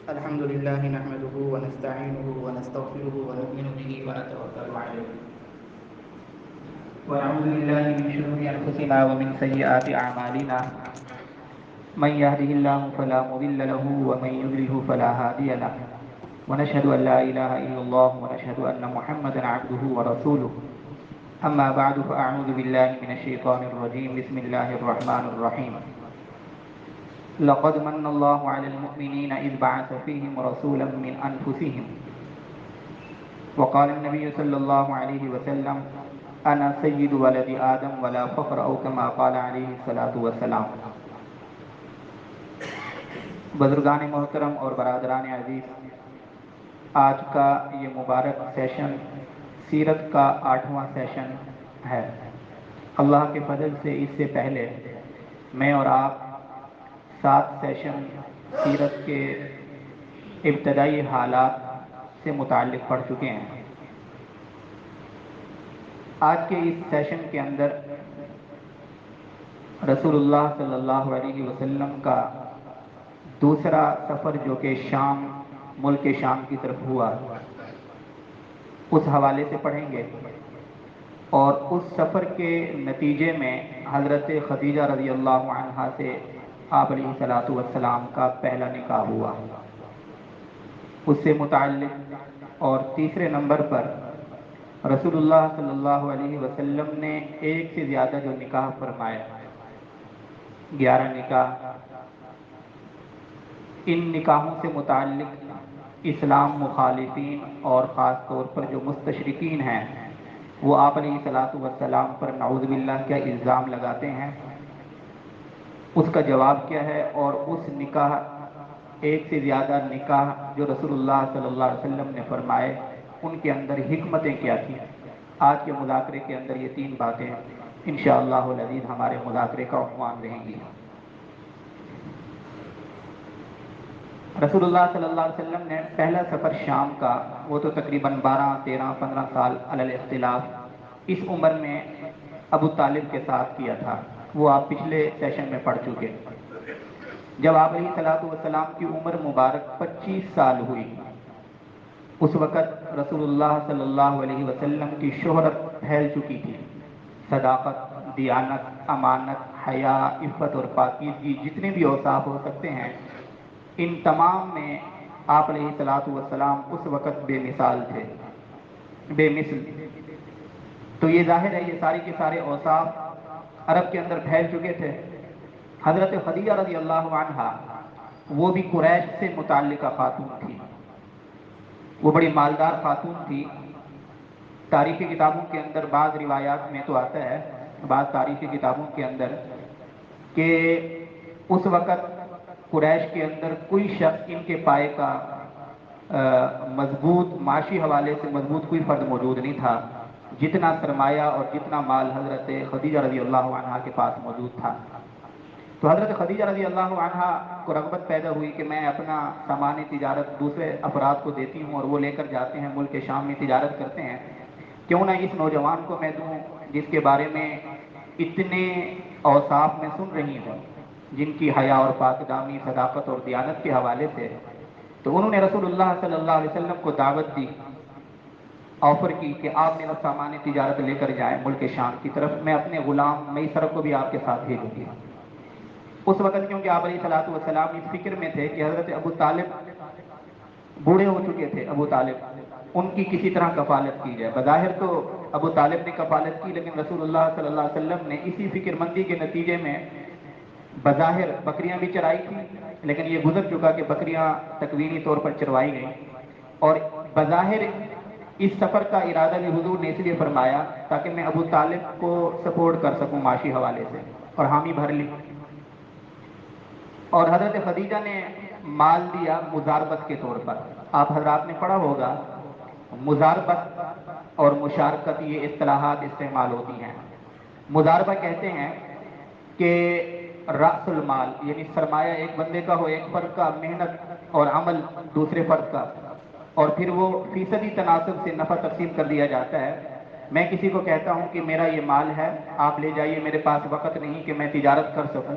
الحمد لله نحمده ونستعينه ونستغفره ونؤمن به ونتوكل عليه ونعوذ بالله من شرور أنفسنا ومن سيئات أعمالنا من يهده الله فلا مضل له ومن يضلل فلا هادي له ونشهد أن لا إله إلا الله ونشهد أن محمدا عبده ورسوله أما بعد فأعوذ بالله من الشيطان الرجيم بسم الله الرحمن الرحيم لقد من الله على المؤمنين إذ بعث فيهم رسولا من أنفسهم وقال النبي صلى الله عليه وسلم أنا سيد ولد آدم ولا فخر أو كما قال عليه الصلاة والسلام. بزرگان محترم اور برادران عزیز، آج کا یہ مبارک سیشن سیرت کا 8واں سیشن ہے. اللہ کے فضل سے اس سے پہلے میں اور آپ 7 سیشن سیرت کے ابتدائی حالات سے متعلق پڑھ چکے ہیں. آج کے اس سیشن کے اندر رسول اللہ صلی اللہ علیہ وسلم کا دوسرا سفر جو کہ شام، ملک شام کی طرف ہوا، اس حوالے سے پڑھیں گے. اور اس سفر کے نتیجے میں حضرت خدیجہ رضی اللہ عنہا سے آپ علیہ الصلوۃ والسلام کا پہلا نکاح ہوا، اس سے متعلق. اور تیسرے نمبر پر رسول اللہ صلی اللہ علیہ وسلم نے ایک سے زیادہ جو نکاح فرمائے، 11 نکاح. ان نکاحوں سے متعلق اسلام مخالفین اور خاص طور پر جو مستشرقین ہیں وہ آپ علیہ الصلوۃ والسلام پر نعوذ باللہ کیا الزام لگاتے ہیں، اس کا جواب کیا ہے، اور اس نکاح، ایک سے زیادہ نکاح جو رسول اللہ صلی اللہ علیہ وسلم نے فرمائے، ان کے اندر حکمتیں کیا تھیں. آج کے مذاکرے کے اندر یہ 3 باتیں انشاءاللہ العزیز ہمارے مذاکرے کا عنوان رہیں گی. رسول اللہ صلی اللہ علیہ وسلم نے پہلا سفر شام کا، وہ تو تقریباً 12، 13، 15 سال علی الاختلاف اس عمر میں ابو طالب کے ساتھ کیا تھا. وہ آپ پچھلے سیشن میں پڑھ چکے. جب آپ علیہ الصلوۃ والسلام کی عمر مبارک 25 سال ہوئی، اس وقت رسول اللہ صلی اللہ علیہ وسلم کی شہرت پھیل چکی تھی. صداقت، دیانت، امانت، حیا، عفت اور پاکیزگی، جتنے بھی اوصاف ہو سکتے ہیں، ان تمام میں آپ علیہ الصلوۃ والسلام اس وقت بے مثال تھے، بے مثل. تو یہ ظاہر ہے یہ سارے کے سارے اوصاف عرب کے اندر پھیل چکے تھے. حضرت خدیجہ رضی اللہ عنہا وہ بھی قریش سے متعلقہ خاتون تھی، وہ بڑی مالدار خاتون تھی. تاریخی کتابوں کے اندر بعض روایات میں تو آتا ہے، بعض تاریخی کتابوں کے اندر، کہ اس وقت قریش کے اندر کوئی شخص ان کے پائے کا مضبوط، معاشی حوالے سے مضبوط کوئی فرد موجود نہیں تھا جتنا سرمایہ اور جتنا مال حضرت خدیجہ رضی اللہ عنہا کے پاس موجود تھا. تو حضرت خدیجہ رضی اللہ عنہا کو رغبت پیدا ہوئی کہ میں اپنا سامان تجارت دوسرے افراد کو دیتی ہوں اور وہ لے کر جاتے ہیں ملک شام میں تجارت کرتے ہیں، کیوں نہ اس نوجوان کو میں دوں جس کے بارے میں اتنے اوصاف میں سن رہی ہوں، جن کی حیا اور پاکدامی، صداقت اور دیانت کے حوالے سے. تو انہوں نے رسول اللہ صلی اللہ علیہ وسلم کو دعوت دی، آفر کی کہ آپ میرا سامان تجارت لے کر جائیں ملک شام کی طرف، میں اپنے غلام میسر کو بھی آپ کے ساتھ بھیجوں گی. اس وقت کیونکہ آپ علیہ الصلوۃ والسلام اس فکر میں تھے کہ حضرت ابو طالب بوڑھے ہو چکے تھے، ابو طالب، ان کی کسی طرح کفالت کی جائے. بظاہر تو ابو طالب نے کفالت کی، لیکن رسول اللہ صلی اللہ علیہ وسلم نے اسی فکر مندی کے نتیجے میں بظاہر بکریاں بھی چرائی تھیں، لیکن یہ گزر چکا کہ بکریاں تکوینی طور پر چروائی گئیں. اور بظاہر اس سفر کا ارادہ بھی حضور نے اس لیے فرمایا تاکہ میں ابو طالب کو سپورٹ کر سکوں معاشی حوالے سے، اور حامی بھر لی. اور حضرت خدیجہ نے مال دیا مزاربت کے طور پر. آپ حضرات نے پڑھا ہوگا مزاربت اور مشارکت، یہ اصطلاحات استعمال ہوتی ہیں. مزاربہ کہتے ہیں کہ رأس المال، یعنی سرمایہ ایک بندے کا ہو، ایک فرد کا، محنت اور عمل دوسرے فرد کا، اور پھر وہ فیصدی تناسب سے نفع تقسیم کر دیا جاتا ہے. میں کسی کو کہتا ہوں کہ میرا یہ مال ہے، آپ لے جائیے، میرے پاس وقت نہیں کہ میں تجارت کر سکوں،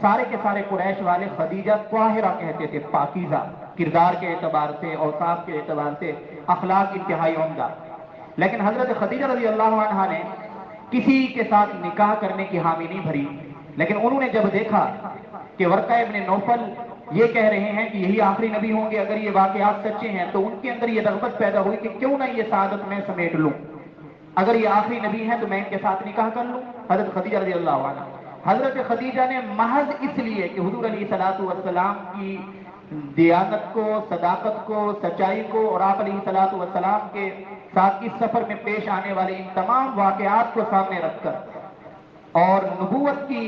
سارے کے سارے قریش والے خدیجہ طاہرہ کہتے تھے، پاکیزہ، کردار کے اعتبار سے، اوصاف کے اعتبار سے، اخلاق انتہائی عمدہ۔ لیکن حضرت خدیجہ رضی اللہ عنہا نے کسی کے ساتھ نکاح کرنے کی حامی نہیں بھری، لیکن انہوں نے جب دیکھا کہ ورقہ ابن نوفل یہ کہہ رہے ہیں کہ یہی آخری نبی ہوں گے، اگر یہ واقعات سچے ہیں تو ان کے اندر یہ رغبت پیدا ہوئی کہ کیوں نہ یہ سعادت میں سمیٹ لوں، اگر یہ آخری نبی ہیں تو میں ان کے ساتھ نکاح کر لوں۔ حضرت خدیجہ رضی اللہ عنہ، حضرت خدیجہ نے محض اس لیے کہ حضور علیہ الصلوۃ والسلام کی دیانت کو، صداقت کو، سچائی کو اور آپ علیہ الصلوۃ والسلام کے ساتھ اس سفر میں پیش آنے والے ان تمام واقعات کو سامنے رکھ کر اور نبوت کی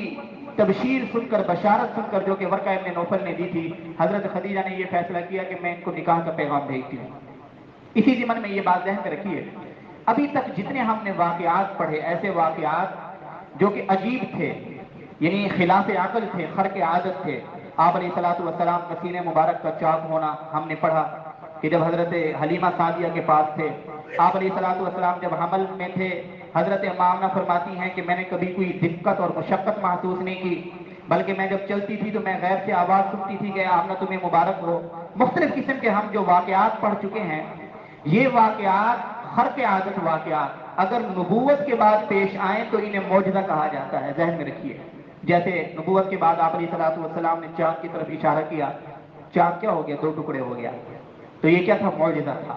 تبشیر سن کر، بشارت سن کر جو کہ ورقہ ابن نوفل نے دی تھی، حضرت خدیجہ نے یہ فیصلہ کیا کہ میں ان کو نکاح کا پیغام بھیجتی ہوں۔ اسی ضمن میں یہ بات ذہن میں رکھیے، ابھی تک جتنے ہم نے واقعات پڑھے، ایسے واقعات جو کہ عجیب تھے، یعنی خلاف عقل تھے، خرق عادت تھے۔ آپ علیہ الصلوۃ والسلام کا سینے مبارک کا چاک ہونا ہم نے پڑھا کہ جب حضرت حلیمہ سعدیہ کے پاس تھے، آپ علیہ الصلوۃ والسلام جب حمل میں تھے، حضرت آمنہ فرماتی ہیں کہ میں نے کبھی کوئی دقت اور مشقت محسوس نہیں کی، بلکہ میں جب چلتی تھی تو میں غیب سے آواز سنتی تھی کہ آمنہ تمہیں مبارک ہو۔ مختلف قسم کے ہم جو واقعات پڑھ چکے ہیں، یہ واقعات خرق عادت واقعات اگر نبوت کے بعد پیش آئیں تو انہیں معجزہ کہا جاتا ہے، ذہن میں رکھیے۔ جیسے نبوت کے بعد آپ علیہ الصلوۃ والسلام نے چاند کی طرف اشارہ کیا، چاند کیا ہو گیا؟ دو ٹکڑے ہو گیا۔ تو یہ کیا تھا؟ معجزہ تھا۔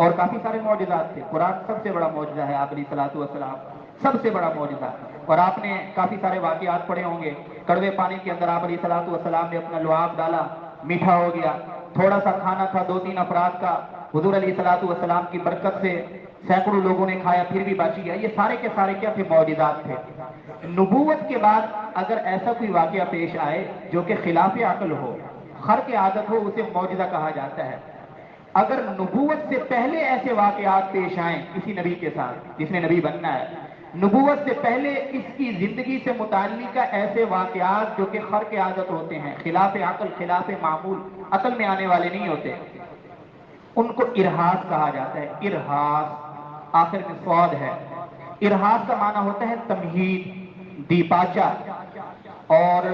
اور کافی سارے معجزات تھے، قرآن سب سے بڑا معجزہ ہے، آپ علیہ الصلوۃ والسلام سب سے بڑا معجزہ۔ اور آپ نے کافی سارے واقعات پڑھے ہوں گے، کڑوے پانی کے اندر آپ علیہ الصلوۃ والسلام نے اپنا لعاب ڈالا، میٹھا ہو گیا۔ تھوڑا سا کھانا تھا 2-3 افراد کا، حضور علیہ الصلوۃ والسلام کی برکت سے سینکڑوں لوگوں نے کھایا پھر بھی بچ گیا۔ یہ سارے کے سارے کیا تھے؟ معجزات تھے۔ نبوت کے بعد اگر ایسا کوئی واقعہ پیش آئے جو کہ خلاف عقل ہو، خرق عادت ہو، اسے معجزہ کہا جاتا ہے۔ اگر نبوت سے پہلے ایسے واقعات پیش آئیں کسی نبی کے ساتھ جس نے نبی بننا ہے، نبوت سے پہلے اس کی زندگی سے متعلقہ ایسے واقعات جو کہ خرق عادت ہوتے ہیں، خلاف عقل، خلاف معمول، عقل میں آنے والے نہیں ہوتے، ان کو ارہاس کہا جاتا ہے۔ ارہاس آخر میں صاد ہے۔ ارہاس کا معنی ہوتا ہے تمہید، دیپاچہ اور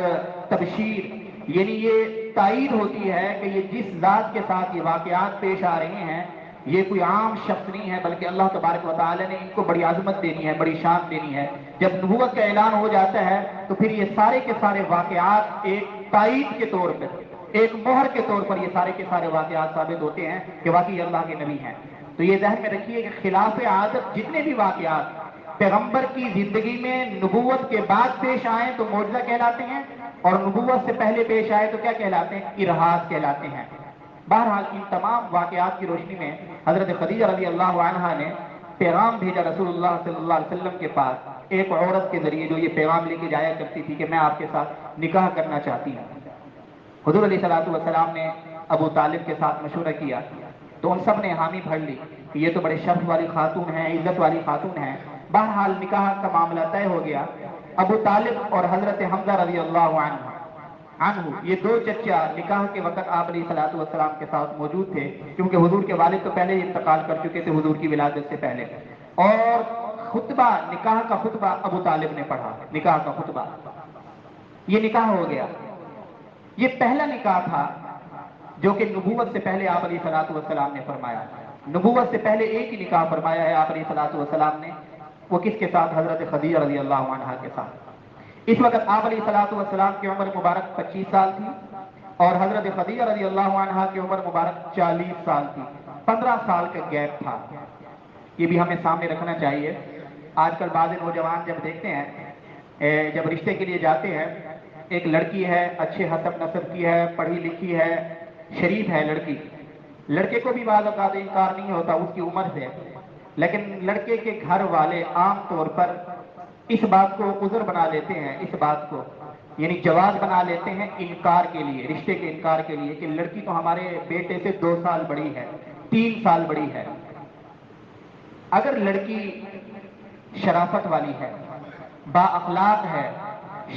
تبشیر، یعنی یہ تائید ہوتی ہے کہ یہ جس ذات کے ساتھ یہ واقعات پیش آ رہے ہیں یہ کوئی عام شخص نہیں ہے، بلکہ اللہ تبارک و تعالی نے ان کو بڑی عظمت دینی ہے، بڑی شان دینی ہے۔ جب نبوت کا اعلان ہو جاتا ہے تو پھر یہ سارے کے سارے واقعات ایک تائید کے طور پر، ایک مہر کے طور پر یہ سارے کے سارے واقعات ثابت ہوتے ہیں کہ واقعی اللہ کے نبی ہیں۔ تو یہ ذہن میں رکھیے کہ خلاف عادت جتنے بھی واقعات پیغمبر کی زندگی میں نبوت کے بعد پیش آئیں تو معجزہ کہلاتے ہیں، اور نبوت سے پہلے پیش آئے تو کیا کہلاتے ہیں؟ ارہاس کہلاتے ہیں۔ بہرحال ان تمام واقعات کی روشنی میں حضرت خدیجہ رضی اللہ عنہا نے پیغام بھیجا رسول اللہ صلی اللہ علیہ وسلم کے پاس، ایک عورت کے ذریعے جو یہ پیغام لے کے جایا کرتی تھی کہ میں آپ کے ساتھ نکاح کرنا چاہتی ہوں۔ حضور علیہ الصلوۃ والسلام نے ابو طالب کے ساتھ مشورہ کیا تو ان سب نے حامی بھر لی کہ یہ تو بڑے شرف والی خاتون ہیں، عزت والی خاتون ہیں۔ بہرحال نکاح کا معاملہ طے ہو گیا۔ ابو طالب اور حضرت حمزہ رضی اللہ عنہ یہ دو چچا نکاح کے وقت آپ علیہ الصلوۃ والسلام کے ساتھ موجود تھے، کیونکہ حضور کے والد تو پہلے ہی انتقال کر چکے تھے حضور کی ولادت سے پہلے۔ اور خطبہ، نکاح کا خطبہ ابو طالب نے پڑھا، نکاح کا خطبہ، یہ نکاح ہو گیا۔ یہ پہلا نکاح تھا جو کہ نبوت سے پہلے آپ علیہ الصلوۃ والسلام نے فرمایا۔ نبوت سے پہلے ایک ہی نکاح فرمایا ہے آپ علیہ الصلوۃ والسلام نے، وہ کس کے ساتھ؟ حضرت خدیجہ رضی اللہ عنہا کے ساتھ۔ اس وقت آپ علیہ الصلوۃ والسلام کی عمر مبارک 25 سال تھی اور حضرت خدیجہ رضی اللہ عنہا کی عمر مبارک 40 سال تھی۔ 15 سال کا گیپ تھا۔ یہ بھی ہمیں سامنے رکھنا چاہیے۔ آج کل بعض نوجوان جب دیکھتے ہیں، جب رشتے کے لیے جاتے ہیں، ایک لڑکی ہے، اچھے حسب نسب کی ہے، پڑھی لکھی ہے، شریف ہے لڑکی، لڑکے کو بھی بعض اوقات انکار نہیں ہوتا اس کی عمر سے، لیکن لڑکے کے گھر والے عام طور پر اس بات کو عذر بنا لیتے ہیں، اس بات کو یعنی جواز بنا لیتے ہیں انکار کے لیے، رشتے کے انکار کے لیے، کہ لڑکی تو ہمارے بیٹے سے 2 سال بڑی ہے، 3 سال بڑی ہے۔ اگر لڑکی شرافت والی ہے، با اخلاق ہے،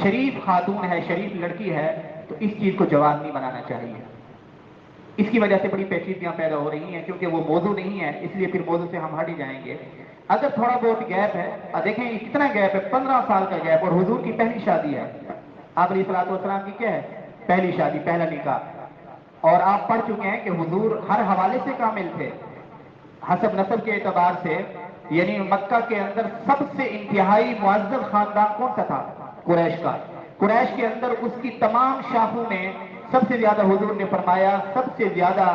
شریف خاتون ہے، شریف لڑکی ہے، تو اس چیز کو جواز نہیں بنانا چاہیے۔ اس کی وجہ سے بڑی پیچیدگیاں پیدا ہو رہی ہیں، کیونکہ وہ موضوع نہیں ہے، اس لیے پھر موضوع سے ہم ہٹ ہی جائیں گے۔ اگر تھوڑا بہت گیپ ہے، دیکھیں کتنا گیپ ہے، 15 سال کا گیپ، اور حضور کی پہلی شادی ہے۔ آپ علیہ الصلوۃ والسلام کی کیا ہے؟ پہلی شادی، پہلا نکاح۔ اور آپ پڑھ چکے ہیں کہ حضور ہر حوالے سے کامل تھے، حسب نسب کے اعتبار سے، یعنی مکہ کے اندر سب سے انتہائی معزز خاندان کون سا تھا؟ قریش کا۔ قریش کے اندر اس کی تمام شاخوں میں سب سے زیادہ حضور نے فرمایا سب سے زیادہ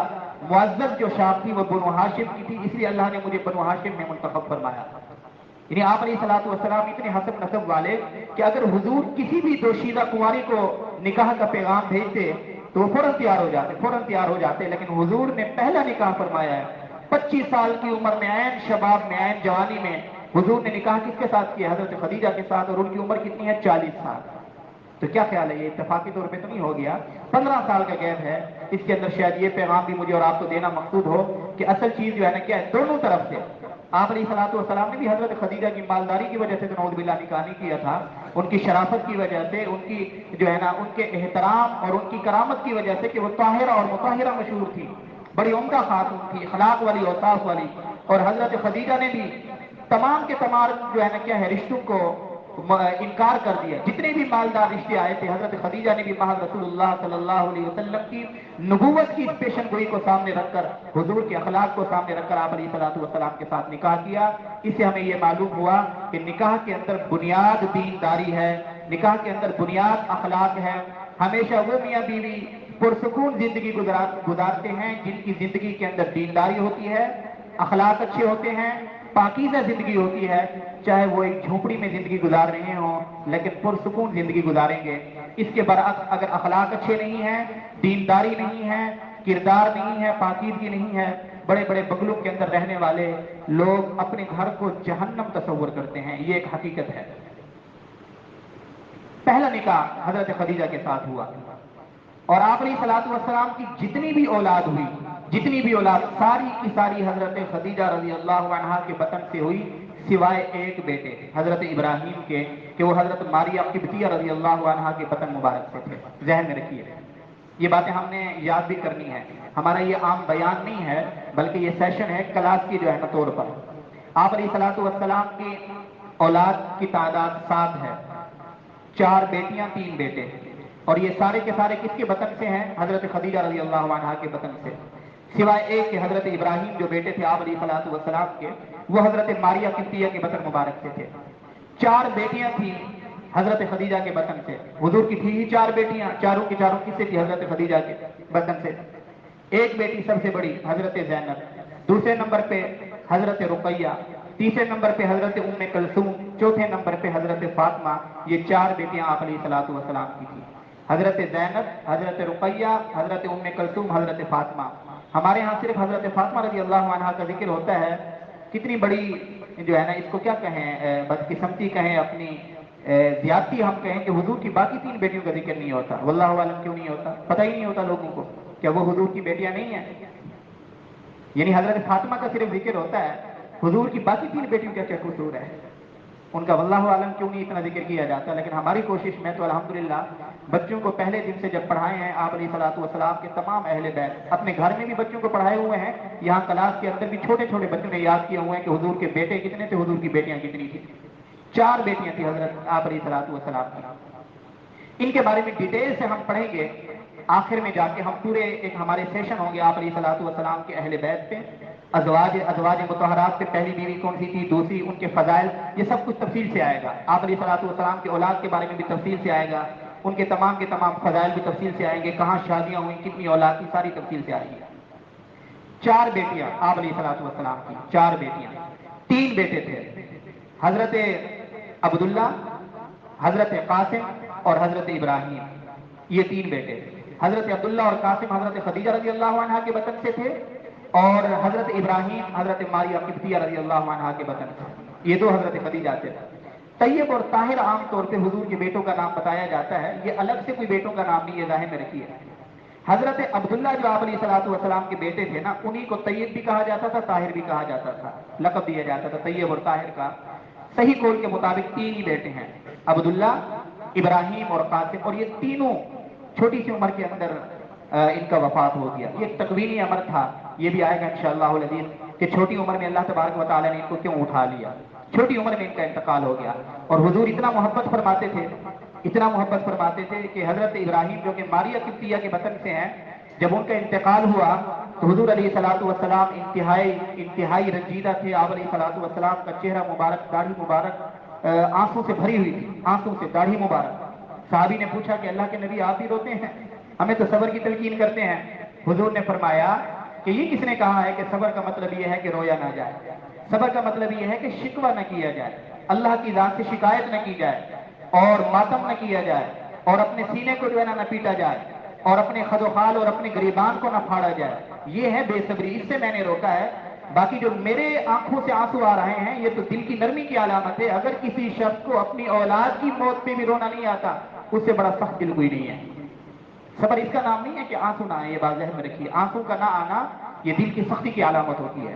معزز جو شاخ تھی وہ بنو ہاشم کی تھی، اس لیے اللہ نے مجھے بنو ہاشم میں منتخب فرمایا۔ یعنی آپ علیہ الصلوۃ والسلام اتنے حسب نسب والے کہ اگر حضور کسی بھی دوشیزہ کنواری کو نکاح کا پیغام بھیجتے تو وہ فوراً تیار ہو جاتے، لیکن حضور نے پہلا نکاح فرمایا ہے۔ 25 سال کی عمر میں، عین شباب میں، عین جوانی میں حضور نے نکاح کس کے ساتھ کیا؟ حضرت خدیجہ کے ساتھ، اور ان کی عمر کتنی ہے؟ 40 سال۔ تو کیا خیال ہے، یہ اتفاقی طور پہ تو نہیں ہو گیا؟ 15 سال کا گیپ ہے، اس کے اندر شاید یہ پیغام بھی مجھے اور آپ کو دینا مقصود ہو کہ اصل چیز جو ہے نا کیا ہے، دونوں طرف سے۔ آپ علیہ الصلوۃ والسلام نے بھی حضرت خدیجہ کی مالداری کی وجہ سے تو نعوذ باللہ نکاح نہیں کیا تھا، ان کی شرافت کی وجہ سے، ان کی جو ہے نا ان کے احترام اور ان کی کرامت کی وجہ سے کہ وہ طاہرہ اور مطہرہ مشہور تھی، بڑی عمدہ خاتون تھی، اخلاق والی، اوصاف والی۔ اور حضرت خدیجہ نے بھی تمام کے تمام جو ہے نا کیا ہے رشتوں کو انکار کر دیا، جتنے بھی مالدار رشتے آئے تھے حضرت خدیجہ نے بھی محض رسول اللہ صلی اللہ علیہ وسلم کی نبوت کی پیشن گوئی کو سامنے رکھ کر، حضور کے اخلاق کو سامنے رکھ کر آپ علیہ الصلوۃ والسلام کے ساتھ نکاح کیا۔ اس سے ہمیں یہ معلوم ہوا کہ نکاح کے اندر بنیاد دینداری ہے، نکاح کے اندر بنیاد اخلاق ہے۔ ہمیشہ وہ میاں بیوی پرسکون زندگی گزارتے ہیں جن کی زندگی کے اندر دینداری ہوتی ہے، اخلاق اچھے ہوتے ہیں، پاکیزہ زندگی ہوتی ہے، چاہے وہ ایک جھونپڑی میں زندگی گزار رہے ہوں لیکن پرسکون زندگی گزاریں گے۔ اس کے برعکس اگر اخلاق اچھے نہیں ہیں، دینداری نہیں ہے، کردار نہیں ہے، پاکیزگی نہیں ہے، بڑے بڑے بنگلوں کے اندر رہنے والے لوگ اپنے گھر کو جہنم تصور کرتے ہیں، یہ ایک حقیقت ہے۔ پہلا نکاح حضرت خدیجہ کے ساتھ ہوا، اور آپ علیہ الصلوۃ والسلام کی جتنی بھی اولاد ہوئی، ساری کی ساری حضرت خدیجہ رضی اللہ عنہا کے بطن سے ہوئی، سوائے ایک بیٹے حضرت ابراہیم کے کہ وہ حضرت ماریہ قبطیہ رضی اللہ عنہا کے بطن مبارک سے تھے۔ ذہن میں رکھیے، یہ باتیں ہم نے یاد بھی کرنی ہے، ہمارا یہ عام بیان نہیں ہے بلکہ یہ سیشن ہے کلاس کی جو ہے نا طور پر۔ آپ علیہ الصلوۃ والسلام کی اولاد کی تعداد 7 ہے، 4 بیٹیاں 3 بیٹے، اور یہ سارے کے سارے کس کے بطن سے ہیں؟ حضرت خدیجہ رضی اللہ عنہا کے بطن سے، سوائے ایک کہ حضرت ابراہیم جو بیٹے تھے آپ علیہ الصلوۃ والسلام کے، وہ حضرت ماریہ قبطیہ کے بطن مبارک سے تھے۔ 4 بیٹیاں تھیں حضرت خدیجہ کے بطن سے، حضور کی تھی ہی 4 بیٹیاں، چاروں کی چاروں کس سے تھی؟ حضرت خدیجہ کے بطن سے۔ ایک بیٹی سب سے بڑی حضرت زینب، دوسرے نمبر پہ حضرت رقیہ، تیسرے نمبر پہ حضرت ام کلثوم، چوتھے نمبر پہ حضرت فاطمہ۔ یہ 4 بیٹیاں آپ علیہ الصلوۃ والسلام کی تھیں، حضرت زینب، حضرت رقیہ، حضرت ام کلثوم، حضرت فاطمہ۔ ہمارے ہاں صرف حضرت فاطمہ رضی اللہ عنہا کا ذکر ہوتا ہے، کتنی بڑی جو ہے نا اس کو کیا کہیں، بدقسمتی کہیں، اپنی زیادتی ہم کہیں کہ حضور کی باقی 3 بیٹیوں کا ذکر نہیں ہوتا۔ واللہ عالم کیوں نہیں ہوتا، پتہ ہی نہیں ہوتا لوگوں کو، کیا وہ حضور کی بیٹیاں نہیں ہیں؟ یعنی حضرت فاطمہ کا صرف ذکر ہوتا ہے، حضور کی باقی 3 بیٹیوں کا کیا قصور ہے؟ ان کا واللہ عالم کیوں نہیں اتنا ذکر کیا جاتا؟ لیکن ہماری کوشش میں تو الحمدللہ بچوں کو پہلے دن سے جب پڑھائے ہیں آپ علیہ الصلوۃ والسلام کے تمام اہل بیت، اپنے گھر میں بھی بچوں کو پڑھائے ہوئے ہیں، یہاں کلاس کے اندر بھی چھوٹے چھوٹے بچوں نے یاد کیے ہوئے ہیں کہ حضور کے بیٹے کتنے تھے، حضور کی بیٹیاں کتنی تھیں۔ 4 بیٹیاں تھیں حضرت آپ علیہ الصلوۃ والسلام کی۔ ان کے بارے میں ڈیٹیل سے ہم پڑھیں گے آخر میں جا کے، ہم پورے ایک ہمارے سیشن ہوں گے آپ علیہ الصلوۃ والسلام کے اہل بیت پہ، ازواج مطہرات پہ، پہلی بیوی کون سی تھی، دوسری، ان کے فضائل، یہ سب کچھ تفصیل سے آئے گا۔ آپ علیہ الصلوۃ والسلام کے اولاد کے بارے میں بھی تفصیل سے آئے گا، ان کے تمام فضائل بھی تفصیل سے آئیں گے، کہاں شادیاں ہوئیں، کتنی اولاد کی، ساری تفصیل سے آئے گی۔ 4 بیٹیاں آپ علیہ الصلوۃ والسلام کی، 4 بیٹیاں، 3 بیٹے تھے، حضرت عبداللہ، حضرت قاسم اور حضرت ابراہیم، یہ 3 بیٹے۔ حضرت عبداللہ اور قاسم حضرت خدیجہ رضی اللہ عنہا کے بطن سے تھے، اور حضرت ابراہیم حضرت ماریہ قبطیہ رضی اللہ عنہا کے بطن سے، یہ 2 حضرت خدیجہ سے۔ طیب اور طاہر عام طور پہ حضور کے بیٹوں کا نام بتایا جاتا ہے، یہ الگ سے کوئی بیٹوں کا نام نہیں ہے، ذہن میں رکھیے۔ حضرت عبداللہ جو آپ علیہ الصلوۃ والسلام کے بیٹے تھے نا، انہی کو طیب بھی کہا جاتا تھا، طاہر بھی کہا جاتا تھا، لقب دیا جاتا تھا طیب اور طاہر کا۔ صحیح قول کے مطابق 3 ہی بیٹے ہیں، عبداللہ، ابراہیم اور قاسم، اور یہ تینوں چھوٹی سی عمر کے اندر ان کا وفات ہو گیا۔ یہ تکوینی امر تھا، یہ بھی آئے گا انشاءاللہ العزیز کہ چھوٹی عمر میں اللہ تبارک و تعالیٰ نے ان کو کیوں اٹھا لیا، چھوٹی عمر میں ان کا انتقال ہو گیا۔ اور حضور اتنا محبت فرماتے تھے، اتنا محبت فرماتے تھے کہ حضرت ابراہیم جو کہ ماریہ قبطیہ کے وطن سے ہیں، جب ان کا انتقال ہوا تو حضور علیہ الصلوۃ والسلام انتہائی رنجیدہ تھے. آپ علیہ الصلوۃ والسلام کا چہرہ مبارک، داڑھی مبارک آنسوں سے بھری ہوئی تھی، آنسوں سے داڑھی مبارک. صحابی نے پوچھا کہ اللہ کے نبی آپ ہی روتے ہیں؟ ہمیں تو صبر کی تلقین کرتے ہیں. حضور نے فرمایا کہ یہ کس نے کہا ہے کہ صبر کا مطلب یہ ہے کہ رویا نہ جائے؟ صبر کا مطلب یہ ہے کہ شکوہ نہ کیا جائے، اللہ کی ذات سے شکایت نہ کی جائے، اور ماتم نہ کیا جائے، اور اپنے سینے کو جو ہے نہ پیٹا جائے، اور اپنے خد و خال اور اپنے گریبان کو نہ پھاڑا جائے. یہ ہے بے صبری، اس سے میں نے روکا ہے. باقی جو میرے آنکھوں سے آنسو آ رہے ہیں یہ تو دل کی نرمی کی علامت ہے. اگر کسی شخص کو اپنی اولاد کی موت پہ بھی رونا نہیں آتا، اس سے بڑا سخت دل کوئی نہیں ہے. صبر اس کا نام نہیں ہے کہ آنسو نہ آئے، یہ بات ذہن میں رکھیے. آنسو کا نہ آنا یہ دل کی سختی کی علامت ہوتی ہے.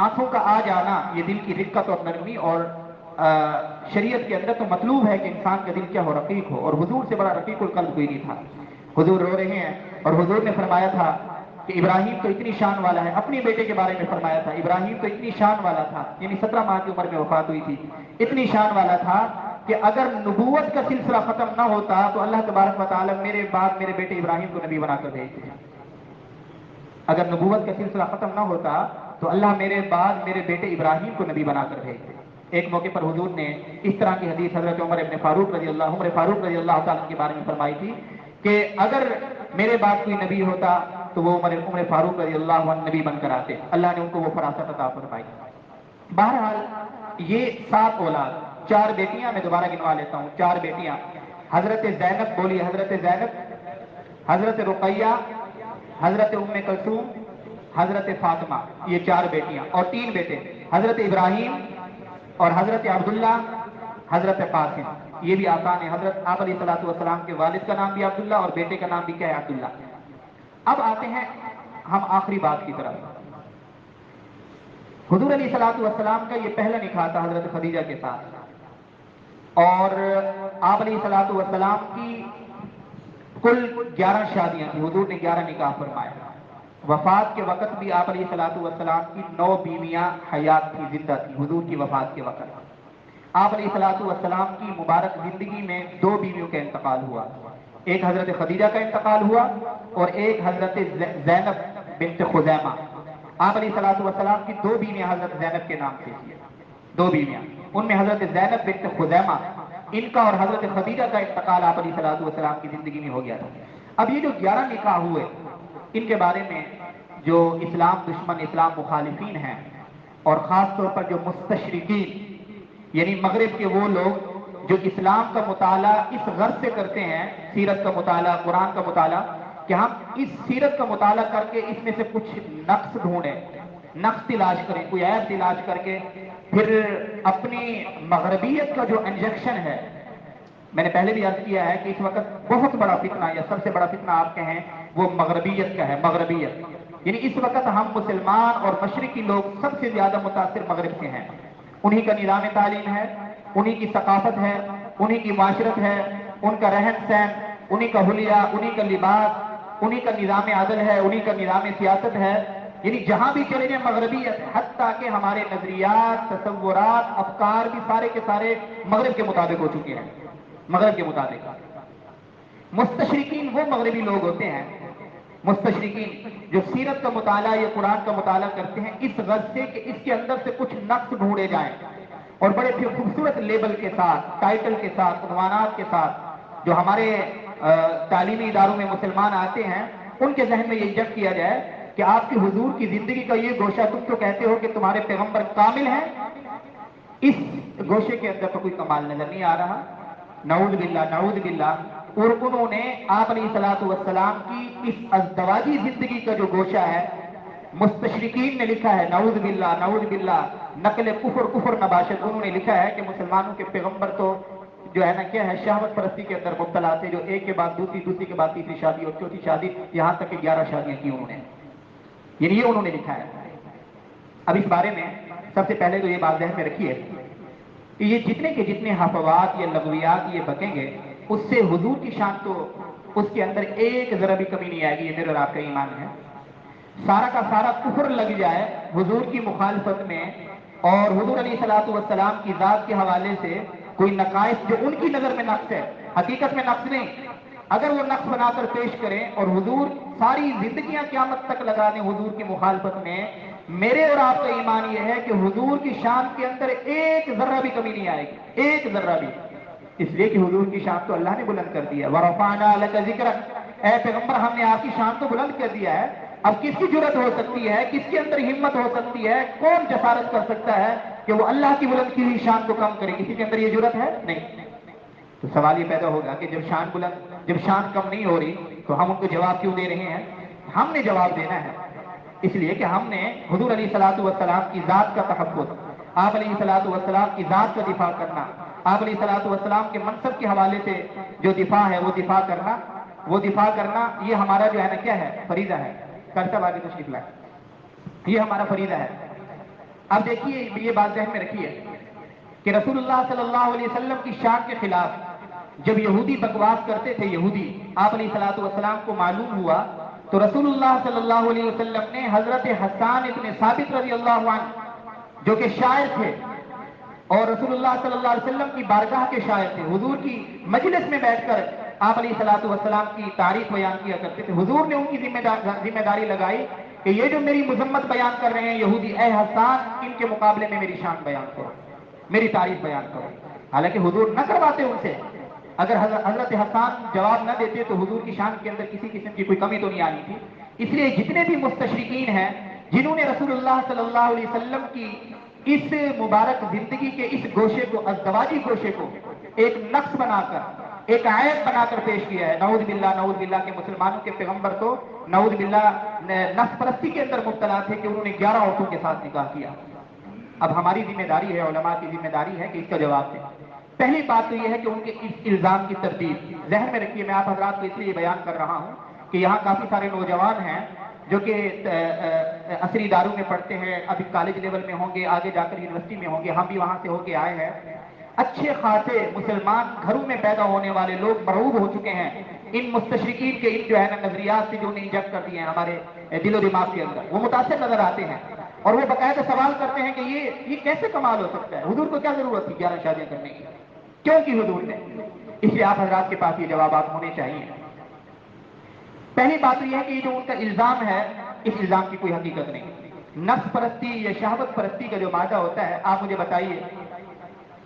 آنسو کا آ جانا یہ دل کی رقت اور نرمی، اور شریعت کے اندر تو مطلوب ہے کہ انسان کا دل کیا ہو، رقیق ہو. اور حضور سے بڑا رقیق القلب کوئی نہیں تھا. حضور رو رہے ہیں اور حضور نے فرمایا تھا کہ ابراہیم تو اتنی شان والا ہے. اپنی بیٹے کے بارے میں فرمایا تھا ابراہیم تو اتنی شان والا تھا، یعنی 17 ماہ کی عمر میں وفات ہوئی تھی. اتنی شان والا تھا کہ اگر نبوت کا سلسلہ ختم نہ ہوتا تو اللہ تبارک و تعالی میرے بعد میرے بیٹے ابراہیم کو نبی بنا کر بھیجتے. اگر نبوت کا سلسلہ ختم نہ ہوتا تو اللہ میرے بعد میرے بیٹے ابراہیم کو نبی بنا کر بھیجتے. ایک موقع پر حضور نے اس طرح کی حدیث حضرت عمر فاروق رضی اللہ تعالیٰ کے بارے میں فرمائی تھی کہ اگر میرے بعد کوئی نبی ہوتا تو وہ عمر فاروق رضی اللہ عنہ نبی بن کر آتے. اللہ نے ان کو وہ فراست عطا فرمائی. بہرحال یہ 7 اولاد، 4 بیٹیاں، میں دوبارہ گنوا لیتا ہوں، 4 بیٹیاں. حضرت زینب، بولیے حضرت زینب، حضرت رقیہ، حضرت ام کلثوم، حضرت فاطمہ، یہ 4 بیٹیاں. اور 3 بیٹے، حضرت ابراہیم اور حضرت عبداللہ، حضرت قاسم. یہ بھی آسان ہے. حضرت آپ علیہ الصلوۃ والسلام کے والد کا نام بھی عبداللہ اور بیٹے کا نام بھی کیا ہے؟ عبداللہ. اب آتے ہیں ہم آخری بات کی طرف. حضور علیہ الصلوۃ والسلام کا یہ پہلا نکاح تھا حضرت خدیجہ کے ساتھ، اور آپ علیہ الصلوۃ والسلام کی کل 11 شادیاں تھیں. حضور نے 11 نکاح فرمایا. وفات کے وقت بھی آپ علیہ الصلوۃ والسلام کی 9 بیویاں حیات تھی، زندہ تھی. حضور کی وفات کے وقت آپ علیہ الصلوۃ والسلام کی مبارک زندگی میں 2 بیویوں کا انتقال ہوا. ایک حضرت خدیجہ کا انتقال ہوا اور ایک حضرت زینب بنت خزیمہ. آپ علیہ الصلوۃ والسلام کی 2 بیویاں حضرت زینب کے نام سے تھیں، 2 بیویاں. ان میں حضرت زینب بنت خزیمہ، ان کا اور حضرت خدیجہ کا انتقال آپ علیہ الصلوۃ والسلام کی زندگی میں ہو گیا تھا. اب یہ جو 11 نکاح ہوئے، ان کے بارے میں جو اسلام دشمن، اسلام مخالفین ہیں، اور خاص طور پر جو مستشرقین یعنی مغرب کے وہ لوگ جو اسلام کا مطالعہ اس غرض سے کرتے ہیں، سیرت کا مطالعہ، قرآن کا مطالعہ، کہ ہم اس سیرت کا مطالعہ کر کے اس میں سے کچھ نقص ڈھونڈیں، نقص تلاش کریں، کوئی عیب تلاش کر کے پھر اپنی مغربیت کا جو انجیکشن ہے. میں نے پہلے بھی عرض کیا ہے کہ اس وقت بہت بڑا فتنہ یا سب سے بڑا فتنہ آپ کہیں وہ مغربیت کا ہے. مغربیت یعنی اس وقت ہم مسلمان اور مشرقی لوگ سب سے زیادہ متاثر مغرب سے ہیں. انہی کا نظام تعلیم ہے، انہی کی ثقافت ہے، انہی کی معاشرت ہے، ان کا رہن سہن، انہی کا حلیہ، انہی کا لباس، انہی کا نظام عدل ہے، انہی کا نظام سیاست ہے. یعنی جہاں بھی چلے جائیں مغربیت ہے. حتیٰ کہ ہمارے نظریات، تصورات، افکار بھی سارے کے سارے مغرب کے مطابق ہو چکے ہیں. مغرب کے مطابق. مستشرقین وہ مغربی لوگ ہوتے ہیں، مستشرقین جو سیرت کا مطالعہ یا قرآن کا مطالعہ کرتے ہیں اس غرض سے کہ اس کے اندر سے کچھ نقص ڈھونڈے جائیں، اور بڑے پھر خوبصورت لیبل کے ساتھ، ٹائٹل کے ساتھ، عنوانات کے ساتھ جو ہمارے تعلیمی اداروں میں مسلمان آتے ہیں ان کے ذہن میں یہ ایجاد کیا جائے کہ آپ کی حضور کی زندگی کا یہ گوشہ، تم تو کہتے ہو کہ تمہارے پیغمبر کامل ہیں، اس گوشے کے اندر تو کوئی کمال نظر نہیں آ رہا. نعوذ باللہ، نعوذ باللہ. اور انہوں نے آپ علیہ الصلوۃ والسلام کی اس ازدواجی زندگی کا جو گوشہ ہے، مستشرقین نے لکھا ہے، نعوذ باللہ، نعوذ باللہ، نقل کفر نباشت. انہوں نے لکھا ہے کہ مسلمانوں کے پیغمبر تو جو ہے نا کیا ہے، شہوت پرستی کے اندر مبتلا تھے، جو ایک کے بعد دوسری، دوسری کے بعد تیسری شادی اور چوتھی شادی، یہاں تک کہ 11 شادیاں کی انہوں نے. یعنی یہ انہوں نے لکھا ہے. اب اس بارے میں سب سے پہلے تو یہ بات ذہن میں رکھیے کہ یہ جتنے کے جتنے حفوات یا لغویات یہ بکیں گے، اس سے حضور کی شان تو اس کے اندر ایک ذرا بھی کمی نہیں آئے گی. یہ میرا اور آپ کا ایمان ہے. سارا کا سارا کفر لگ جائے حضور کی مخالفت میں، اور حضور علیہ الصلوۃ والسلام کی ذات کے حوالے سے کوئی نقائص جو ان کی نظر میں نقص ہے حقیقت میں نقص نہیں. اگر وہ نقص بنا کر پیش کریں اور حضور ساری زندگیاں قیامت تک لگا دیں حضور کی مخالفت میں، میرے اور آپ کا ایمان یہ ہے کہ حضور کی شان کے اندر ایک ذرہ بھی کمی نہیں آئے گی، ایک ذرہ بھی. اس لیے کہ حضور کی شان تو اللہ نے بلند کر دیا. وَرَفَعْنَا لَكَ ذِكْرَكَ، اے پیغمبر ہم نے آپ کی شان تو بلند کر دیا ہے. اب کس کی جرت ہو سکتی ہے، کس کے اندر ہمت ہو سکتی ہے، کون جسارت کر سکتا ہے کہ وہ اللہ کی بلند کی ہوئی شان کو کم کرے؟ کسی کے اندر یہ جرت ہے نہیں. تو سوال یہ پیدا ہوگا کہ جب شان کم نہیں ہو رہی تو ہم ان کو جواب کیوں دے رہے ہیں؟ ہم نے جواب دینا ہے، اس لیے کہ ہم نے حضور علیہ الصلوۃ والسلام کی ذات کا تحفظ، آپ علیہ الصلوۃ والسلام کی ذات کا دفاع کرنا، آپ علیہ الصلوۃ والسلام کے منصب کے حوالے سے جو دفاع ہے وہ دفاع کرنا یہ ہمارا جو ہے نا کیا ہے، فریضہ ہے. کرتب آگے تشریف لائیں، یہ ہمارا فریضہ ہے. اب دیکھیے یہ بات ذہن میں رکھیے کہ رسول اللہ صلی اللہ علیہ وسلم کی شان کے خلاف جب یہودی بکواس کرتے تھے، یہودی، آپ علیہ الصلوۃ والسلام کو معلوم ہوا تو رسول اللہ صلی اللہ علیہ وسلم نے حضرت حسان ابن ثابت رضی اللہ عنہ جو کہ شاعر تھے اور رسول اللہ صلی اللہ علیہ وسلم کی بارگاہ کے شاعر تھے، حضور کی مجلس میں بیٹھ کر آپ علیہ الصلوۃ والسلام کی تعریف بیان کیا کرتے تھے. حضور نے ان کی ذمہ داری لگائی کہ یہ جو میری مذمت بیان کر رہے ہیں یہودی، اے حسان ان کے مقابلے میں میری شان بیان کرو، میری تعریف بیان کرو. حالانکہ حضور نہ کرواتے ان سے. اگر حضرت حسان جواب نہ دیتے تو حضور کی شان کے اندر کسی قسم کی کوئی کمی تو نہیں آنی تھی. اس لیے جتنے بھی مستشرقین ہیں جنہوں نے رسول اللہ صلی اللہ علیہ وسلم کی اس مبارک زندگی کے اس گوشے کو، ازدواجی گوشے کو ایک نقص بنا کر، ایک عیب بنا کر پیش کیا ہے، نعوذ باللہ کہ مسلمانوں کے پیغمبر تو نعوذ باللہ نفس پرستی کے اندر مبتلا تھے کہ انہوں نے 11 عورتوں کے ساتھ نکاح کیا. اب ہماری ذمہ داری ہے، علماء کی ذمہ داری ہے کہ اس کا جواب دیں. پہلی بات تو یہ ہے کہ ان کے اس الزام کی تردید ذہن میں رکھیے. میں آپ حضرات کو اس لیے بیان کر رہا ہوں کہ یہاں کافی سارے نوجوان ہیں جو کہ عصری اداروں میں پڑھتے ہیں، ابھی کالج لیول میں ہوں گے، آگے جا کر یونیورسٹی میں ہوں گے، ہم بھی وہاں سے ہو کے آئے ہیں. اچھے خاصے مسلمان گھروں میں پیدا ہونے والے لوگ مرعوب ہو چکے ہیں ان مستشرقین کے ان جو ہے نا نظریات سے جو انہیں انجیکٹ کر دیے ہیں ہمارے دل و دماغ کے اندر. وہ متاثر نظر آتے ہیں اور وہ باقاعدہ سوال کرتے ہیں کہ یہ کیسے کمال ہو سکتا ہے؟ حضور کو کیا ضرورت تھی 11 شادیاں کرنے کی؟ کیوں کی حضور نے؟ اس لیے آپ حضرات کے پاس یہ جوابات ہونے چاہیے. پہلی بات تو یہ ہے کہ جو ان کا الزام ہے اس الزام کی کوئی حقیقت نہیں. نفس پرستی یا شہوت پرستی کا جو مادہ ہوتا ہے، آپ مجھے بتائیے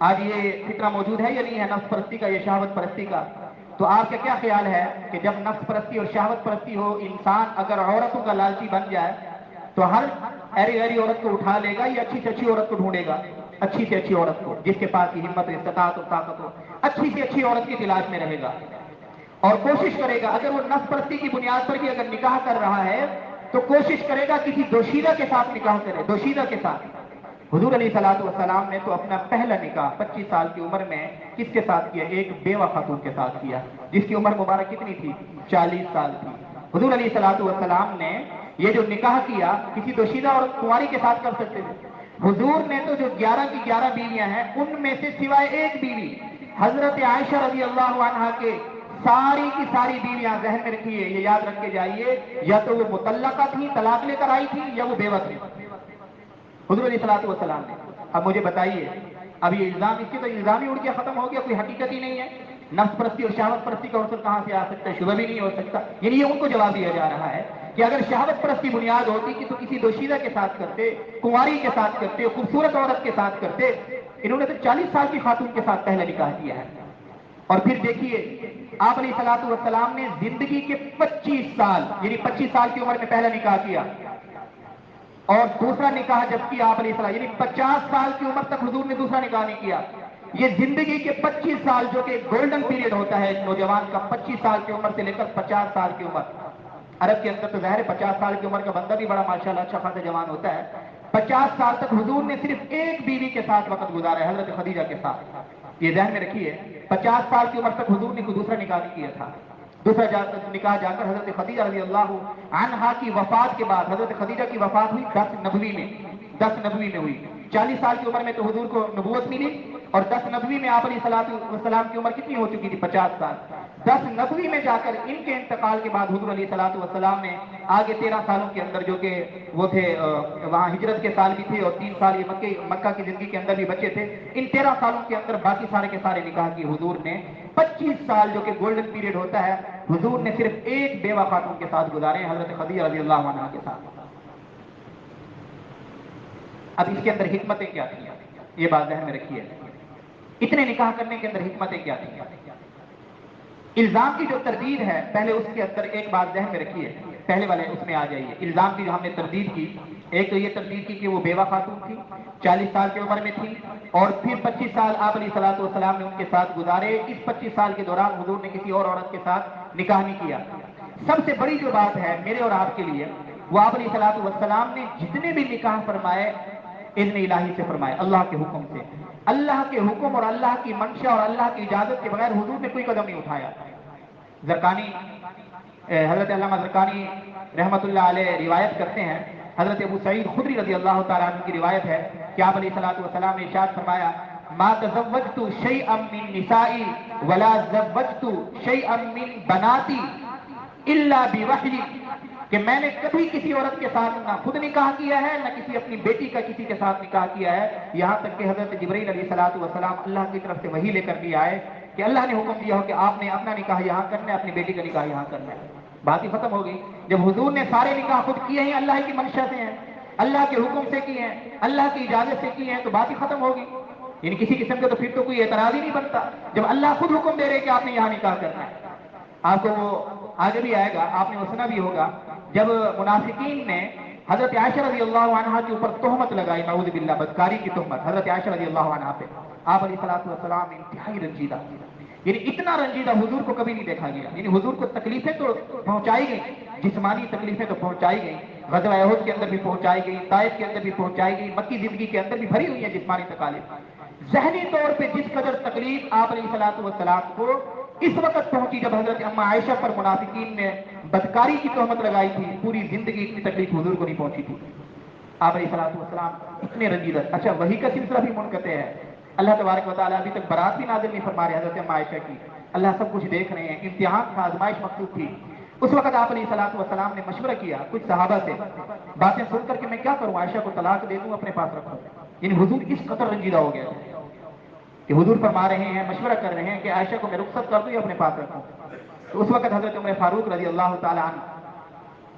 آج یہ فطرہ موجود ہے یا نہیں ہے نفس پرستی کا یا شہوت پرستی کا؟ تو آپ کا کیا خیال ہے کہ جب نفس پرستی اور شہوت پرستی ہو، انسان اگر عورتوں کا لالچی بن جائے تو ہر ایری ایری عورت کو اٹھا لے گا یا اچھی سے اچھی عورت کو ڈھونڈے گا؟ اچھی سے اچھی عورت کو، جس کے پاس ہمت، استطاعت اور طاقت ہو، اچھی سے اچھی عورت کی تلاش میں رہے گا اور کوشش کرے گا. اگر وہ نفس پرستی کی بنیاد پر بھی اگر نکاح کر رہا ہے تو کوشش کرے گا کسی دوشیزہ کے ساتھ نکاح کرے، دوشیزہ کے ساتھ. حضور علیہ الصلوۃ والسلام نے تو اپنا پہلا نکاح 25 سال کی عمر میں کس کے ساتھ کیا؟ ایک بیوہ خاتون کے ساتھ کیا جس کی عمر مبارک کتنی تھی؟ 40 سال تھی. حضور علیہ الصلوۃ والسلام نے یہ جو نکاح کیا کسی دوشیزہ اور کنواری کے ساتھ کر سکتے تھے. حضور نے تو جو 11 کی 11 بیویاں ہیں ان میں سے سوائے ایک بیوی حضرت عائشہ رضی اللہ عنہا کے ساری کی ساری بیویاں، ذہن میں رکھیے یہ یاد رکھ کے جائیے، یا تو وہ مطلقہ تھی، طلاق لے کر آئی تھی، یا وہ بیوہ تھی حضور علیہ الصلوۃ والسلام نے. اب مجھے بتائیے اب یہ الزام، اس کے تو الزام ہی اڑ گیا، ختم ہو گیا، کوئی حقیقت ہی نہیں ہے. نفس پرستی اور شہوت پرستی کا عنصر کہاں سے آ سکتا ہے؟ شبہ بھی نہیں ہو سکتا. یعنی یہ ان کو جواب دیا جا رہا ہے کہ اگر شہوت پرستی بنیاد ہوتی کہ تو کسی دوشیزہ کے ساتھ کرتے، کنواری کے ساتھ کرتے، خوبصورت عورت کے ساتھ کرتے. انہوں نے تو 40 سال کی خاتون کے ساتھ پہلا نکاح کیا ہے. اور پھر دیکھیے آپ علیہ الصلوۃ والسلام نے زندگی کے 25 سال یعنی 25 سال کی عمر میں پہلا نکاح کیا اور دوسرا نکاح جب کیا آپ علیہ السلام یعنی 50 سال کی عمر تک حضور نے دوسرا نکاح نہیں کیا. یہ زندگی کے 25 سال جو کہ گولڈن پیریڈ ہوتا ہے نوجوان کا، 25 سال کی عمر سے لے کر 50 سال کی عمر. عرب کے اندر تو ظاہر ہے 50 سال کی عمر کا بندہ بھی بڑا ماشاءاللہ اچھا خاصا جوان ہوتا ہے. 50 سال تک حضور نے صرف ایک بیوی کے ساتھ وقت گزارا ہے، حضرت خدیجہ کے ساتھ. یہ ذہن میں رکھیے 50 سال کی عمر تک حضور نے کوئی دوسرا نکاح نہیں کیا تھا. دوسرا نکاح جا کر حضرت خدیجہ رضی اللہ عنہا کی وفات کے بعد، حضرت خدیجہ کی وفات ہوئی 10 نبوی میں ہوئی. 40 سال کی عمر میں تو حضور کو نبوت ملی اور 10 نبوی میں آپ علیہ الصلوۃ والسلام کی عمر کتنی ہو چکی تھی؟ 50 سال. 10 نبوی میں جا کر ان کے انتقال کے بعد حضور علیہ الصلوۃ والسلام نے آگے 13 سالوں کے اندر جو کہ وہ تھے وہاں ہجرت کے سال بھی تھے اور 3 سال یہ مکہ کی زندگی کے اندر بھی بچے تھے، ان 13 سالوں کے اندر باقی سارے کے سارے نکاح کی حضور نے 25 سال جو کہ گولڈن پیریڈ ہوتا ہے، حضور نے صرف ایک بیوہ خاتون کے ساتھ گزارے ہیں، حضرت خدیجہ رضی اللہ عنہا کے ساتھ۔ اب اس کے اندر حکمتیں کیا تھیں، یہ بات ذہن میں رکھیے، اتنے نکاح کرنے کے اندر حکمتیں کیا تھیں؟ الزام کی جو تردید ہے، پہلے اس کے اندر ایک بات ذہن میں رکھیے، پہلے والے اس میں آ جائیے۔ الزام کی جو ہم نے تردید کی، ایک تو یہ تردید کی کہ وہ بیوہ خاتون تھی، 40 سال کی عمر میں تھی، اور پھر 25 سال آپ علیہ الصلوۃ والسلام نے ان کے ساتھ گزارے۔ اس 25 سال کے دوران حضور نے کسی اور عورت کے ساتھ نکاح نہیں کیا۔ سب سے بڑی جو بات ہے میرے اور آپ کے لیے، وہ آپ علیہ الصلوۃ والسلام نے جتنے بھی نکاح فرمائے، اذن الہی سے فرمائے، اللہ کے حکم سے۔ اللہ کے حکم اور اللہ کی منشا اور اللہ کی اجازت کے بغیر حضور نے کوئی قدم نہیں اٹھایا۔ زرقانی، حضرت علامہ زرقانی رحمت اللہ علیہ روایت کرتے ہیں، حضرت ابو سعید خدری رضی اللہ تعالیٰ عنہ کی روایت ہے کہ آپ علیہ الصلوۃ والسلام نے ارشاد فرمایا، ما تزوجت شیئا من نسائی ولا زوجت شیئا من بناتی الا بوحی، کہ میں نے کبھی کسی عورت کے ساتھ نہ خود نکاح کیا ہے، نہ کسی اپنی بیٹی کا کسی کے ساتھ نکاح کیا ہے، یہاں تک کہ حضرت جبرائیل علیہ الصلوۃ والسلام اللہ کی طرف سے وحی لے کر بھی آئے کہ اللہ نے حکم دیا ہو کہ آپ نے اپنا نکاح یہاں کرنا ہے، اپنی بیٹی کا نکاح یہاں کرنا ہے۔ بات ہی ختم ہو گئی۔ جب حضور نے سارے نکاح خود کیے ہیں، اللہ کی منشا سے ہیں، اللہ کے حکم سے کیے ہیں، اللہ کی اجازت سے کیے ہیں، تو بات ہی ختم ہوگی۔ یعنی کسی قسم کا تو پھر تو کوئی اعتراض ہی نہیں بنتا جب اللہ خود حکم دے رہے کہ آپ نے یہاں نکاح کرنا ہے۔ آپ کو وہ آگے بھی آئے گا، آپ نے وہ سنا بھی ہوگا، جب منافقین نے حضرت عائشہ رضی اللہ عنہا کے اوپر تہمت لگائی، نعوذ باللہ، بدکاری کی تہمت حضرت عائشہ رضی اللہ عنہا پہ، آپ علیہ الصلوۃ والسلام انتہائی رنجیدہ، یعنی اتنا رنجیدہ حضور کو کبھی نہیں دیکھا گیا۔ یعنی حضور کو تکلیفیں تو پہنچائی گئی، جسمانی تکلیفیں تو پہنچائی گئی، غزوہ احد کے اندر بھی پہنچائی گئی، طائف کے اندر بھی پہنچائی گئی، مکی زندگی کے اندر بھی بھری ہوئی ہے جسمانی تکالیف۔ ذہنی طور پہ جس قدر تکلیف آپ علیہ الصلوۃ والسلام کو اس وقت پہنچی جب حضرت اما عائشہ پر منافقین نے بدکاری کی تہمت لگائی تھی، پوری زندگی اتنی تکلیف حضور کو نہیں پہنچی تھی۔ آپ علیہ الصلوۃ والسلام اتنے رنجیدہ۔ اچھا، وحی کا سلسلہ بھی منقطع ہے، اللہ تبارک و تعالیٰ ابھی تک برات بھی نازل نہیں فرما رہے حضرت اما عائشہ کی، اللہ سب کچھ دیکھ رہے ہیں، امتحان تھا، آزمائش مقصود تھی۔ اس وقت آپ علیہ الصلوۃ والسلام نے مشورہ کیا کچھ صحابہ سے، باتیں سن کر کہ میں کیا کروں، عائشہ کو طلاق دے دوں، اپنے پاس رکھوں؟ یعنی حضور اس قدر رنجیدہ ہو گیا تھا کہ حضور فرما رہے ہیں، مشورہ کر رہے ہیں کہ عائشہ کو میں رخصت کر دوں یا اپنے پاس رکھوں؟ تو اس وقت حضرت عمر فاروق رضی اللہ تعالیٰ عنہ،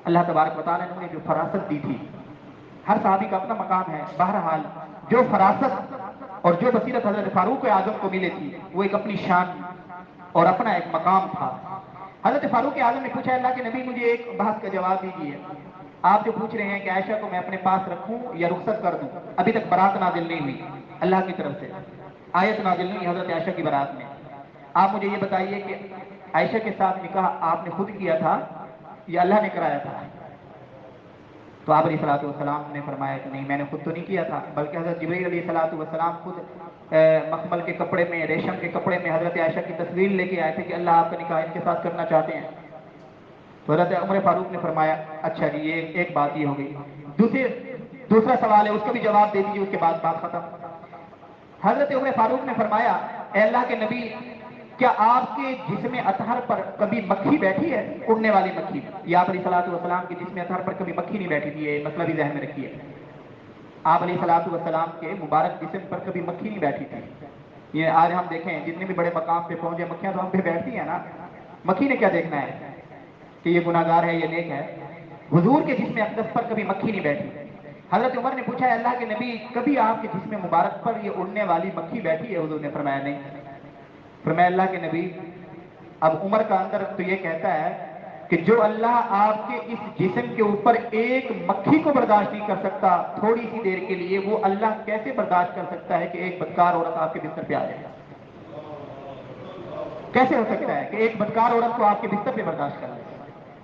اللہ تبارک و تعالیٰ نے جو فراست دی تھی، ہر صحابی کا اپنا مقام ہے، بہرحال جو فراست اور جو بصیرت حضرت فاروق اعظم کو ملی تھی وہ ایک اپنی شان اور اپنا ایک مقام تھا۔ حضرت فاروق اعظم نے پوچھا، اللہ کے نبی مجھے ایک بحث کا جواب دیجیے، آپ جو پوچھ رہے ہیں کہ عائشہ کو میں اپنے پاس رکھوں یا رخصت کر دوں، ابھی تک برات نازل نہیں ہوئی، اللہ کی طرف سے آیت نازل نہیں حضرت عائشہ کی برات میں، آپ مجھے یہ بتائیے کہ عائشہ کے ساتھ نکاح آپ نے خود کیا تھا یا اللہ نے کرایا تھا؟ تو آپ علیہ الصلوۃ والسلام نے فرمایا کہ نہیں، میں نے خود تو نہیں کیا تھا، بلکہ حضرت جبرائیل علیہ الصلوۃ والسلام خود مخمل کے کپڑے میں، ریشم کے کپڑے میں حضرت عائشہ کی تصویر لے کے آئے تھے کہ اللہ آپ کا نکاح ان کے ساتھ کرنا چاہتے ہیں۔ تو حضرت عمر فاروق نے فرمایا اچھا جی، یہ ایک بات یہ ہو گئی، دوسرا سوال ہے، اس کا بھی جواب دے دیجیے، اس کے بعد بات ختم۔ حضرت عمر فاروق نے فرمایا، اے اللہ کے نبی، کیا آپ کے جسم اطہر پر کبھی مکھی بیٹھی ہے، اڑنے والی مکھی؟ یا آپ علیہ الصلوۃ والسلام کے جسم اطہر پر کبھی مکھی نہیں بیٹھی تھی؟ یہ مسئلہ بھی ذہن میں رکھیے، آپ علیہ الصلوۃ والسلام کے مبارک جسم پر کبھی مکھی نہیں بیٹھی تھی۔ یہ آج ہم دیکھیں جتنے بھی بڑے مقام پہ پہنچے، مکھیاں تو ہم پہ بیٹھتی ہیں نا، مکھی نے کیا دیکھنا ہے کہ یہ گناہگار ہے، یہ نیک ہے؟ حضور کے جسم اقدس پر کبھی مکھی نہیں بیٹھی۔ حضرت عمر نے پوچھا، اللہ کے نبی، کبھی آپ کے جسم مبارک پر یہ اڑنے والی مکھی بیٹھی ہے؟ حضور نے فرمایا نہیں۔ فرمایا اللہ کے نبی، اب عمر کا اندر تو یہ کہتا ہے کہ جو اللہ آپ کے اس جسم کے اوپر ایک مکھی کو برداشت نہیں کر سکتا تھوڑی سی دیر کے لیے، وہ اللہ کیسے برداشت کر سکتا ہے کہ ایک بدکار عورت آپ کے بستر پہ آ جائے؟ کیسے ہو سکتا ہے کہ ایک بدکار عورت کو آپ کے بستر پہ برداشت کر لے؟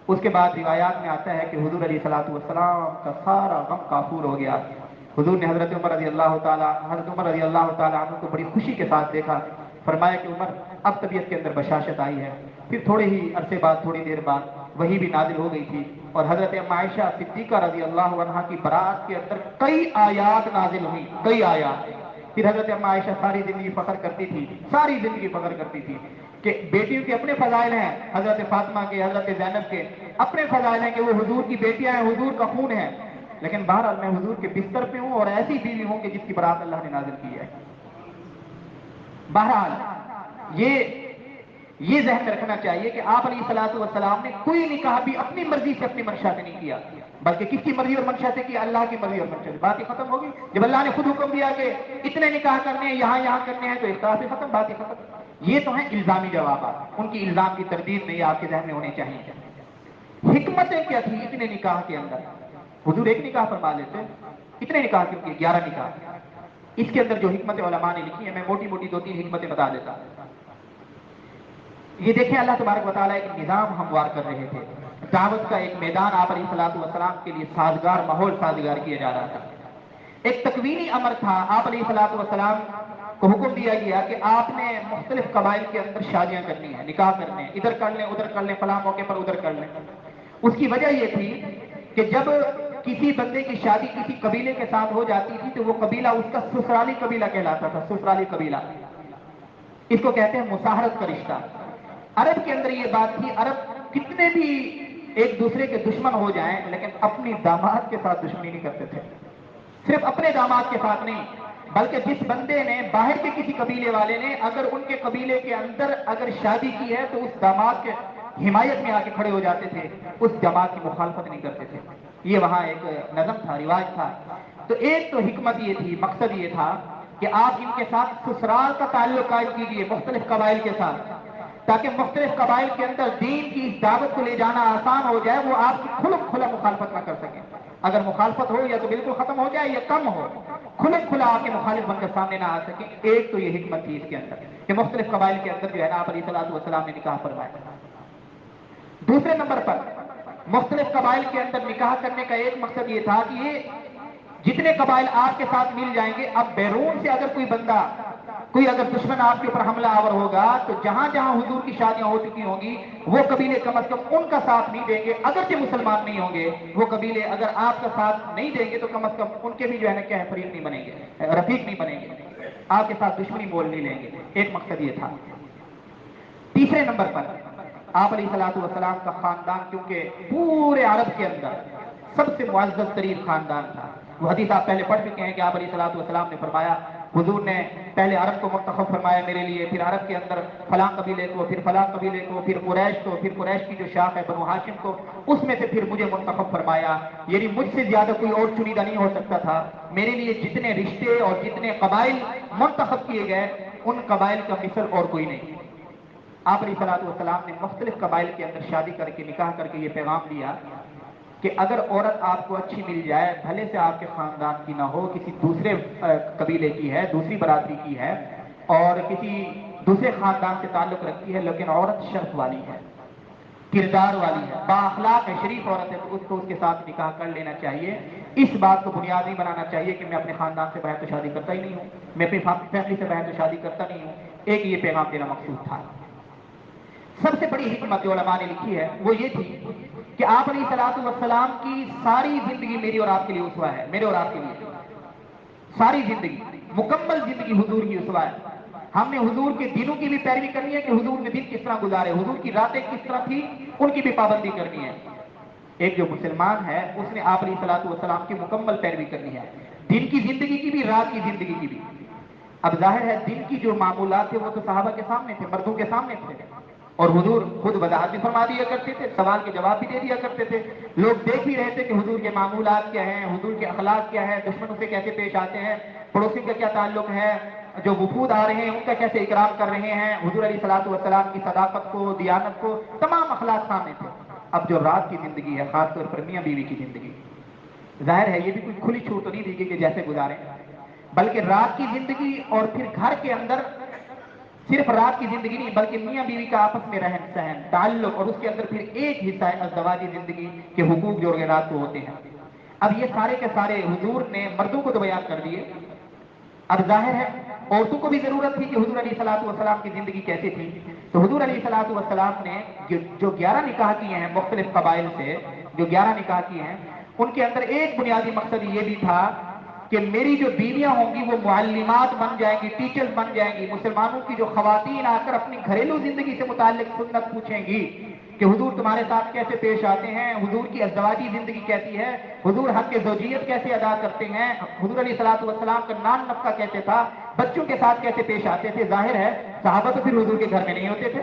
اس کے بعد روایات میں آتا ہے کہ حضور علیہ الصلوۃ والسلام کا سارا غم کافور ہو گیا۔ حضور نے حضرت عمر رضی اللہ تعالیٰ عنہ کو بڑی خوشی کے ساتھ دیکھا، فرمایا کہ عمر، اب طبیعت کے اندر بشاشت آئی ہے۔ پھر تھوڑے ہی عرصے بعد، تھوڑی دیر بعد وہی بھی نازل ہو گئی تھی، اور حضرت اما عائشہ صدیقہ رضی اللہ عنہا کی برات کے اندر کئی آیات نازل ہوئی، کئی آیات۔ پھر حضرت اما عائشہ ساری زندگی فخر کرتی تھی، ساری زندگی فخر کرتی تھی کہ بیٹیوں کے اپنے فضائل ہیں، حضرت فاطمہ کے، حضرت زینب کے اپنے فضائل ہیں کہ وہ حضور کی بیٹیاں ہیں، حضور کا خون ہے، لیکن بہرحال میں حضور کے بستر پہ ہوں اور ایسی بیوی ہوں کہ جس کی برات اللہ نے نازل کی ہے۔ بہرحال یہ یہ ذہن میں رکھنا چاہیے کہ آپ علیہ الصلوۃ والسلام نے کوئی نکاح بھی اپنی مرضی سے اپنی منشا سے نہیں کیا، بلکہ کس کی مرضی اور منشا سے کیا؟ اللہ کی مرضی اور منشا سے۔ بات ہی ختم ہوگی۔ جب اللہ نے خود حکم دیا کہ اتنے نکاح کرنے ہیں، یہاں کرنے ہیں، تو اختلاف ہی ختم، بات ہی ختم۔ یہ تو ہیں الزامی جوابات، ان کی الزام کی تردید نہیں آپ کے ذہن میں ہونے چاہیے۔ حکمتیں کیا تھی اتنے نکاح کے اندر؟ حضور ایک نکاح فرما لیتے، اتنے نکاح کیوں کیے؟ 11 نکاح۔ اس کے اندر جو حکمت علماء نے لکھی ہیں، میں موٹی موٹی 2-3 حکمتیں بتا دیتا ہوں۔ یہ دیکھیں، اللہ تبارک و تعالیٰ ایک نظام ہموار کر رہے تھے، دعوت کا ایک میدان آپ علیہ الصلوۃ والسلام کے لیے سازگار ماحول سازگار کیا جا رہا تھا۔ ایک تکوینی امر تھا، آپ علیہ الصلوۃ والسلام کو حکم دیا گیا کہ آپ نے مختلف قبائل کے اندر شادیاں کرنی ہیں، نکاح کرنے ہیں، ادھر کر لیں ادھر کر لیں، فلاں موقع پر ادھر کر لیں۔ اس کی وجہ یہ تھی کہ جب کسی بندے کی شادی کسی قبیلے کے ساتھ ہو جاتی تھی تو وہ قبیلہ اس کا سسرالی قبیلہ کہلاتا تھا، سسرالی قبیلہ۔ اس کو کہتے ہیں مساہرت کا رشتہ۔ عرب کے اندر یہ بات تھی، عرب کتنے بھی ایک دوسرے کے دشمن ہو جائیں لیکن اپنی داماد کے ساتھ دشمنی نہیں کرتے تھے۔ صرف اپنے داماد کے ساتھ نہیں، بلکہ جس بندے نے باہر کے کسی قبیلے والے نے اگر ان کے قبیلے کے اندر اگر شادی کی ہے تو اس داماد کے حمایت میں آ کے کھڑے ہو جاتے تھے، اس جماعت کی مخالفت نہیں کرتے تھے۔ یہ وہاں ایک نظم تھا، رواج تھا۔ تو ایک تو حکمت یہ تھی، مقصد یہ تھا کہ آپ ان کے ساتھ سسرال کا تعلق قائم کیجیے مختلف قبائل کے ساتھ، تاکہ مختلف قبائل کے اندر دین کی اس دعوت کو لے جانا آسان ہو جائے، وہ آپ کی کھلا مخالفت نہ کر سکیں۔ اگر مخالفت ہو یا تو بالکل ختم ہو جائے یا کم ہو، کھلا آپ کے مخالف بن کر سامنے نہ آ سکیں۔ ایک تو یہ حکمت تھی اس کے اندر کہ مختلف قبائل کے اندر جو ہے نا آپ علیہ الصلوۃ والسلام نے نکاح فرمایا۔ دوسرے نمبر پر مختلف قبائل کے اندر نکاح کرنے کا ایک مقصد یہ تھا کہ یہ جتنے قبائل آپ کے ساتھ مل جائیں گے، اب بیرون سے اگر کوئی بندہ، کوئی اگر دشمن آپ کے اوپر حملہ آور ہوگا تو جہاں جہاں حضور کی شادیاں ہو چکی ہوں گی وہ قبیلے کم از کم ان کا ساتھ نہیں دیں گے، اگرچہ مسلمان نہیں ہوں گے وہ قبیلے اگر آپ کا ساتھ نہیں دیں گے تو کم از کم ان کے بھی جو ہے نا کیا ہے فریق نہیں بنیں گے، رفیق نہیں بنیں گے، آپ کے ساتھ دشمنی مول نہیں لیں گے۔ ایک مقصد یہ تھا۔ تیسرے نمبر پر آپ علیہ الصلوۃ والسلام کا خاندان کیونکہ پورے عرب کے اندر سب سے معزز ترین خاندان تھا۔ وہ حدیث آپ پہلے پڑھ چکے ہیں کہ آپ علیہ الصلوۃ والسلام نے فرمایا، حضور نے پہلے عرب کو منتخب فرمایا میرے لیے، پھر عرب کے اندر فلاں قبیلے کو، پھر فلاں قبیلے کو، پھر قریش کو، پھر قریش کی جو شاخ ہے بنو ہاشم کو، اس میں سے پھر مجھے منتخب فرمایا۔ یعنی مجھ سے زیادہ کوئی اور چنیدہ نہیں ہو سکتا تھا۔ میرے لیے جتنے رشتے اور جتنے قبائل منتخب کیے گئے ان قبائل کا مثل اور کوئی نہیں۔ آپ علیہ الصلوۃ والسلام نے مختلف قبائل کے اندر شادی کر کے نکاح کر کے یہ پیغام دیا کہ اگر عورت آپ کو اچھی مل جائے، بھلے سے آپ کے خاندان کی نہ ہو، کسی دوسرے قبیلے کی ہے، دوسری برادری کی ہے اور کسی دوسرے خاندان سے تعلق رکھتی ہے، لیکن عورت شرف والی ہے، کردار والی ہے، با اخلاق ہے، شریف عورت ہے، تو اس کو اس کے ساتھ نکاح کر لینا چاہیے۔ اس بات کو بنیاد نہیں بنانا چاہیے کہ میں اپنے خاندان سے باہر تو شادی کرتا ہی نہیں ہوں، میں اپنی فیملی سے باہر تو شادی کرتا نہیں ہوں۔ ایک یہ پیغام دینا مقصود تھا۔ سب سے بڑی حکمت جو علماء نے لکھی ہے وہ یہ تھی کہ آپ علیہ الصلوۃ والسلام کی ساری زندگی میری اور آپ کے لیے اسوہ ہے، میرے اور آپ کے لیے ساری زندگی، مکمل زندگی حضور کی اسوہ ہے۔ ہم نے حضور کے دنوں کی بھی پیروی کرنی ہے کہ حضور کے دن کس طرح گزارے، حضور کی راتیں کس طرح تھی ان کی بھی پابندی کرنی ہے۔ ایک جو مسلمان ہے اس نے آپ علیہ الصلوۃ والسلام کی مکمل پیروی کرنی ہے، دن کی زندگی کی بھی، رات کی زندگی کی بھی۔ اب ظاہر ہے دن کی جو معمولات تھے وہ تو صحابہ کے سامنے تھے، مردوں کے سامنے تھے، اور حضور خود وضاحت بھی فرما دیا کرتے تھے، سوال کے جواب بھی دے دیا کرتے تھے۔ لوگ دیکھ بھی رہے تھے کہ حضور کے معمولات کیا ہیں، حضور کے اخلاق کیا ہے، دشمنوں سے کیسے پیش آتے ہیں، پڑوسی کا کیا تعلق ہے، جو وفود آ رہے ہیں ان کا کیسے اکرام کر رہے ہیں، حضور علیہ الصلوۃ والسلام کی صداقت کو، دیانت کو، تمام اخلاق سامنے تھے۔ اب جو رات کی زندگی ہے، خاص طور پر میاں بیوی کی زندگی، ظاہر ہے یہ بھی کوئی کھلی چھوٹ تو نہیں دی گئی کہ جیسے گزاریں، بلکہ رات کی زندگی اور پھر گھر کے اندر صرف رات کی زندگی نہیں بلکہ میاں بیوی کا آپس میں رہن سہن، تعلق، اور اس کے اندر پھر ایک حصہ ہے ازدواجی زندگی کے حقوق جو رات کو ہوتے ہیں۔ اب یہ سارے کے سارے حضور نے مردوں کو تو بیان کر دیے، اب ظاہر ہے عورتوں کو بھی ضرورت تھی کہ حضور علیہ الصلوۃ والسلام کی زندگی کیسی تھی۔ تو حضور علیہ الصلوۃ والسلام نے جو 11 نکاح کیے ہیں مختلف قبائل سے، جو 11 نکاح کیے ہیں ان کے اندر ایک بنیادی مقصد یہ بھی تھا کہ میری جو بیویاں ہوں گی وہ معلمات بن جائیں گی، ٹیچرز بن جائیں گی، مسلمانوں کی جو خواتین آ کر اپنی گھریلو زندگی سے متعلق سنت پوچھیں گی کہ حضور تمہارے ساتھ کیسے پیش آتے ہیں، حضور کی ازدواجی زندگی کیسی ہے، حضور حق زوجیت کیسے ادا کرتے ہیں، حضور علیہ الصلوۃ والسلام کا نان نفقہ کیسے تھا، بچوں کے ساتھ کیسے پیش آتے تھے۔ ظاہر ہے صحابہ تو پھر حضور کے گھر میں نہیں ہوتے تھے،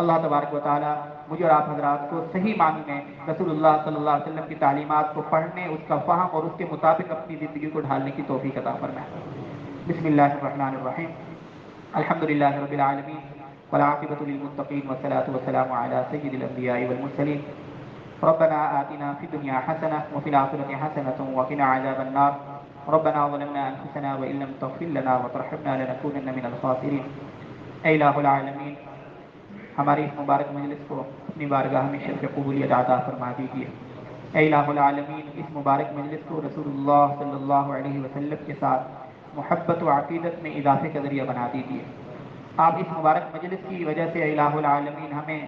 اللہ تبارک و تعالیٰ مجھے اور آپ حضرات کو صحیح معنی میں رسول اللہ صلی اللہ علیہ وسلم کی تعلیمات کو پڑھنے، اس کا فہم اور اس کے مطابق اپنی زندگی کو ڈھالنے کی توفیق عطا فرمائے۔ بسم اللہ الرحمن الرحیم، الحمد للہ رب العالمین والعاقبۃ للمتقین والصلاۃ والسلام علی سید الانبیاء والمرسلین، ربنا آتنا فی الدنیا حسنہ وفی الآخرۃ حسنۃ وقنا عذاب النار، ربنا ظلمنا انفسنا وان لم تغفر لنا وترحمنا لنکونن من الخاسرین۔ اے الہ العالمین، ہماری اس مبارک مجلس کو اپنی بارگاہ میں شرف قبولیت عطا فرما دیجیے۔ اے الہ العالمین، اس مبارک مجلس کو رسول اللہ صلی اللہ علیہ وسلم کے ساتھ محبت و عقیدت میں اضافے کا ذریعہ بنا دیجیے۔ آپ اس مبارک مجلس کی وجہ سے اے الہ العالمین ہمیں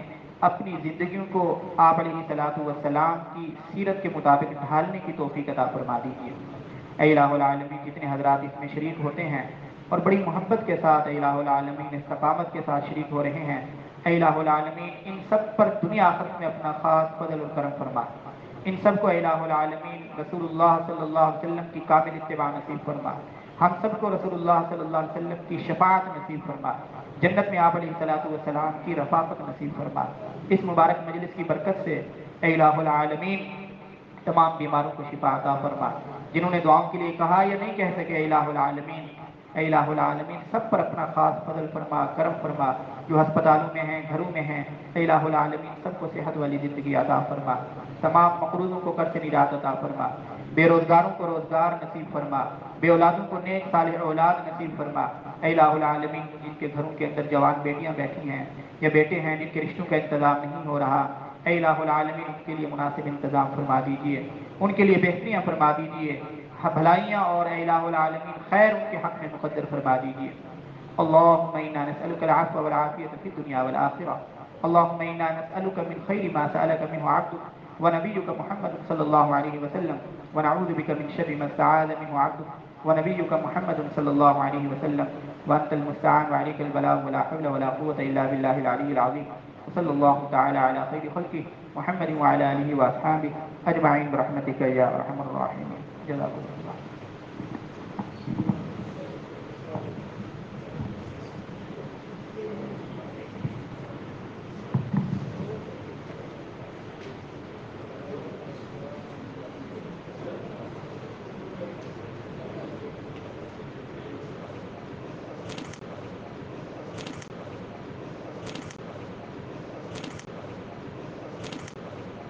اپنی زندگیوں کو آپ علیہ الصلاۃ والسلام کی سیرت کے مطابق ڈھالنے کی توفیق عطا فرما دیجیے۔ اے الہ العالمین، جتنے حضرات اس میں شریک ہوتے ہیں اور بڑی محبت کے ساتھ اے الہ العالمین استقامت کے ساتھ شریک ہو رہے ہیں، اے الہ العالمین ان سب پر دنیا آخرت میں اپنا خاص فضل اور کرم فرما۔ ان سب کو اے الہ العالمین رسول اللہ صلی اللہ علیہ وسلم کی کامل اتباع نصیب فرما۔ ہم سب کو رسول اللہ صلی اللہ علیہ وسلم کی شفاعت نصیب فرما، جنت میں آپ علیہ الصلاۃ والسلام کی رفاقت نصیب فرما۔ اس مبارک مجلس کی برکت سے اے الہ العالمین تمام بیماروں کو شفا عطا فرما۔ جنہوں نے دعاؤں کے لیے کہا یا نہیں کہہ سکے، اے الہ العالمین، اے الہ العالمین سب پر اپنا خاص فضل فرما، کرم فرما۔ جو ہسپتالوں میں ہیں، گھروں میں ہیں، اے الہ العالمین سب کو صحت والی زندگی عطا فرما۔ تمام مقروضوں کو قرض سے نجات عطا فرما، بے روزگاروں کو روزگار نصیب فرما، بے اولادوں کو نیک صالح اولاد نصیب فرما۔ اے الہ العالمین، جن کے گھروں کے اندر جوان بیٹیاں بیٹھی ہیں یا بیٹے ہیں جن کے رشتوں کا انتظام نہیں ہو رہا، اے الہ العالمین ان کے لیے مناسب انتظام فرما دیجیے، ان کے لیے بہتریاں فرما دیجیے، بھلائیاں اور اے الہ العالمین خیر ان کے حق میں مقدر فرما دیجیے۔ اللهم إنا نسألك العفو والعافية في الدنيا والآخرة، اللهم إنا نسألك من خير ما سألك منه عبدك ونبيك محمد صلى الله عليه وسلم، ونعوذ بك من شر ما استعاذ منه عبدك ونبيك محمد صلى الله عليه وسلم، وأنت المستعان وعليك البلاغ ولا حول ولا قوة إلا بالله العلي العظيم، وصلى الله تعالى على خير خلقه محمد وعلى آله وأصحابه أجمعين برحمتك يا أرحم الراحمين۔ جزاكم الله۔